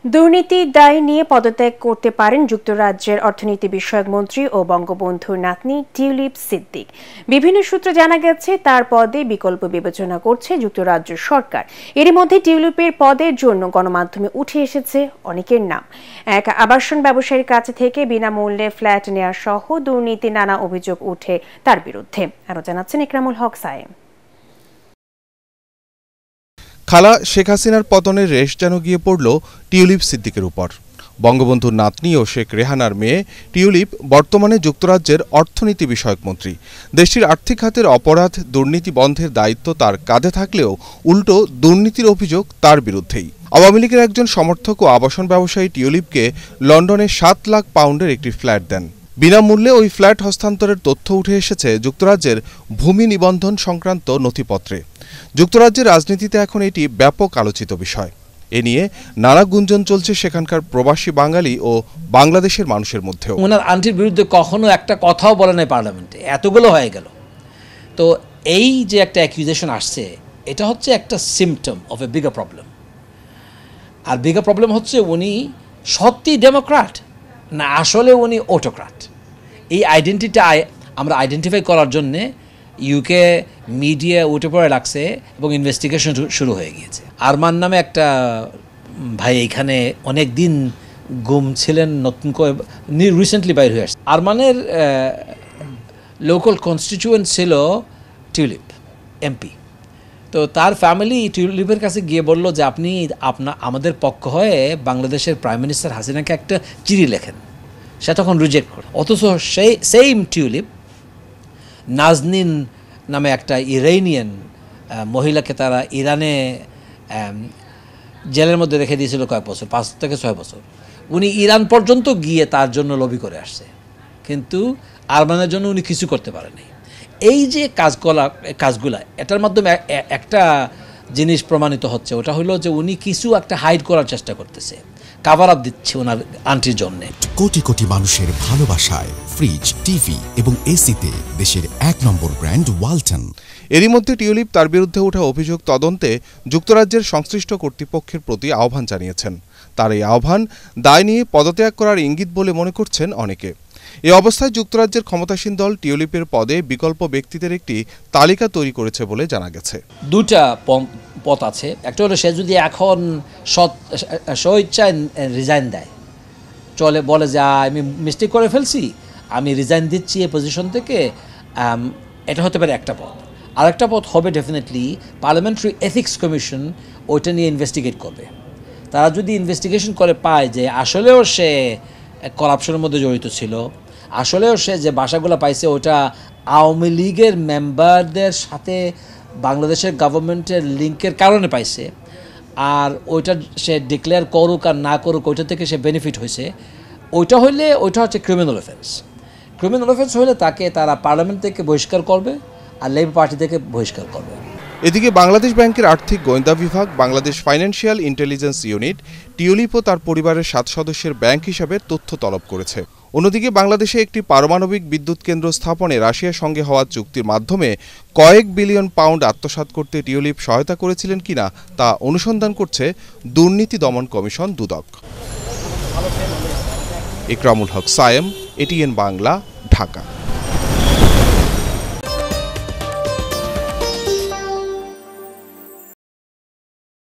দুর্নীতির দায় নিয়ে পদত্যাগ করতে পারেন যুক্তরাজ্যের অর্থনীতি বিষয়ক মন্ত্রী ও বঙ্গবন্ধুর নাতনি টিউলিপ সিদ্দিক। বিভিন্ন সূত্রে জানা গেছে তার পদে বিকল্প বিবেচনা করছে যুক্তরাজ্য সরকার। এরই মধ্যে টিউলিপের পদের জন্য গণমাধ্যমে উঠে এসেছে অনেকের নাম। এক আবাসন ব্যবসায়ীর কাছ থেকে বিনামূল্যে ফ্ল্যাট নেওয়া সহ দুর্নীতি নানা অভিযোগ উঠে তার বিরুদ্ধে। আরও জানাচ্ছেন ইকরামুল হক সায়েম। খালা শেখ হাসিনার পতনের রেশ যেন গিয়ে পড়ল টিউলিপ সিদ্দিকের উপর। বঙ্গবন্ধুর নাতনি ও শেখ রেহানার মেয়ে টিউলিপ বর্তমানে যুক্তরাজ্যের অর্থনীতি বিষয়ক মন্ত্রী। দেশটির আর্থিক খাতের অপরাধ দুর্নীতি বন্ধের দায়িত্ব তার কাঁধে থাকলেও উল্টো দুর্নীতির অভিযোগ তার বিরুদ্ধেই। আওয়ামী লীগের একজন সমর্থক ও আবাসন ব্যবসায়ী টিউলিপকে লন্ডনে ৭ লাখ পাউন্ডের একটি ফ্ল্যাট দেন। বিনামূল্যে ওই ফ্ল্যাট হস্তান্তরের তথ্য উঠে এসেছে যুক্তরাজ্যের ভূমি নিবন্ধন সংক্রান্ত নথিপত্রে। যুক্তরাজ্যের রাজনীতিতে এখন এটি ব্যাপক আলোচিত বিষয়। এ নিয়ে নানা গুঞ্জন চলছে সেখানকার প্রবাসী বাঙালি ও বাংলাদেশের মানুষের মধ্যেও। ওনার আন্টির বিরুদ্ধে কখনো একটা কথাও বলে নাই পার্লামেন্টে, এতগুলো হয়ে গেল। তো এই যে একটা অ্যাকিউজেশন আসছে, এটা হচ্ছে একটা symptom of a bigger problem. আর বিগার প্রবলেম হচ্ছে উনি সত্যি ডেমোক্র্যাট না আসলে উনি অটোক্র্যাট। এই আইডেন্টিটা আমরা আইডেন্টিফাই করার জন্যে ইউকে মিডিয়া উঠে পড়ে লাগছে এবং ইনভেস্টিগেশন শুরু হয়ে গিয়েছে। আরমান নামে একটা ভাই এখানে অনেক দিন গুম ছিলেন, নতুন করে রিসেন্টলি বাইর হয়ে আসছে। আরমানের লোকাল কনস্টিটিউয়েন্ট ছিল টিউলিপ এমপি। তো তার ফ্যামিলি টিউলিপের কাছে গিয়ে বলল যে আপনি আমাদের পক্ষ হয়ে বাংলাদেশের প্রাইম মিনিস্টার হাসিনাকে একটা চিঠি লেখেন। সে তখন রিজেক্ট করে। অথচ সেই সেম টিউলিপ নাজনীন নামে একটা ইরানিয়ান মহিলাকে তারা ইরানে জেলের মধ্যে রেখে দিয়েছিল কয়েক বছর, 5 থেকে 6 বছর। উনি ইরান পর্যন্ত গিয়ে তার জন্য লবি করে আসছে, কিন্তু আরমানের জন্য উনি কিছু করতে পারেনি। এই যে কাজগুলা এটার মাধ্যমে একটা জিনিস প্রমাণিত হচ্ছে, ওটা হলো যে উনি কিছু একটা হাইড করার চেষ্টা করতেছে, কাভার আপ দিচ্ছে ওনার আন্টির জন্যে। কোটি কোটি মানুষের ভালোবাসায় ফ্রিজ, টিভি এবং এসিতে দেশের 1 নম্বর ব্র্যান্ড ওয়ালটন। এরই মধ্যে টিউলিপ তার বিরুদ্ধে ওঠা অভিযোগ তদন্তে যুক্তরাজ্যের সংশ্লিষ্ট কর্তৃপক্ষের প্রতি আহ্বান জানিয়েছেন। তার এই আহ্বান দায় নিয়ে পদত্যাগ করার ইঙ্গিত বলে মনে করছেন অনেকে। এ অবস্থায় যুক্তরাজ্যের ক্ষমতাসীন দল টিউলিপের পদে বিকল্প ব্যক্তিদের একটি তালিকা তৈরি করেছে বলে জানা গেছে। দুটা পথ আছে। একটা হলো সে যদি এখন স্বইচ্ছায় রিজাইন দেয়, চলে বলে যে আমি মিস্টেক করে ফেলছি, আমি রিজাইন দিচ্ছি এই পজিশন থেকে, এটা হতে পারে একটা পথ। আরেকটা পথ হবে ডেফিনেটলি পার্লামেন্টারি এথিক্স কমিশন ওইটা নিয়ে ইনভেস্টিগেট করবে। তারা যদি ইনভেস্টিগেশন করে পায় যে আসলেও সে করাপশনের মধ্যে জড়িত ছিল, আসলেও সে যে বাসাগুলো পাইছে ওটা আওয়ামী লীগের মেম্বারদের সাথে বাংলাদেশের গভর্নমেন্টের লিঙ্কের কারণে পাইছে, আর ওইটা সে ডিক্লেয়ার করুক আর না করুক ওইটা থেকে সে বেনিফিট হয়েছে, ওইটা হইলে ওইটা হচ্ছে ক্রিমিনাল অফেন্স। ক্রিমিনাল অফেন্স হলে তাকে তারা পার্লামেন্ট থেকে বহিষ্কার করবে আর লেবার পার্টি থেকে বহিষ্কার করবে। এদিকে বাংলাদেশ ব্যাংকের আর্থিক গোয়েন্দা বিভাগ, Bangladesh financial intelligence unit Tulip ও তার পরিবারের 7 সদস্যের ব্যাংক হিসাবে তথ্য তলব করেছে। অন্যদিকে বাংলাদেশে একটি পারমাণবিক বিদ্যুৎ কেন্দ্র স্থাপনে রাশিয়ার সঙ্গে হওয়া চুক্তির মাধ্যমে কয়েক বিলিয়ন পাউন্ড আত্মসাৎ করতে টিউলিপ সহায়তা করেছিলেন কিনা তা অনুসন্ধান করছে দুর্নীতি দমন কমিশন দুদক। ইকরামুল হক সায়েম, এটিএন বাংলা, ঢাকা।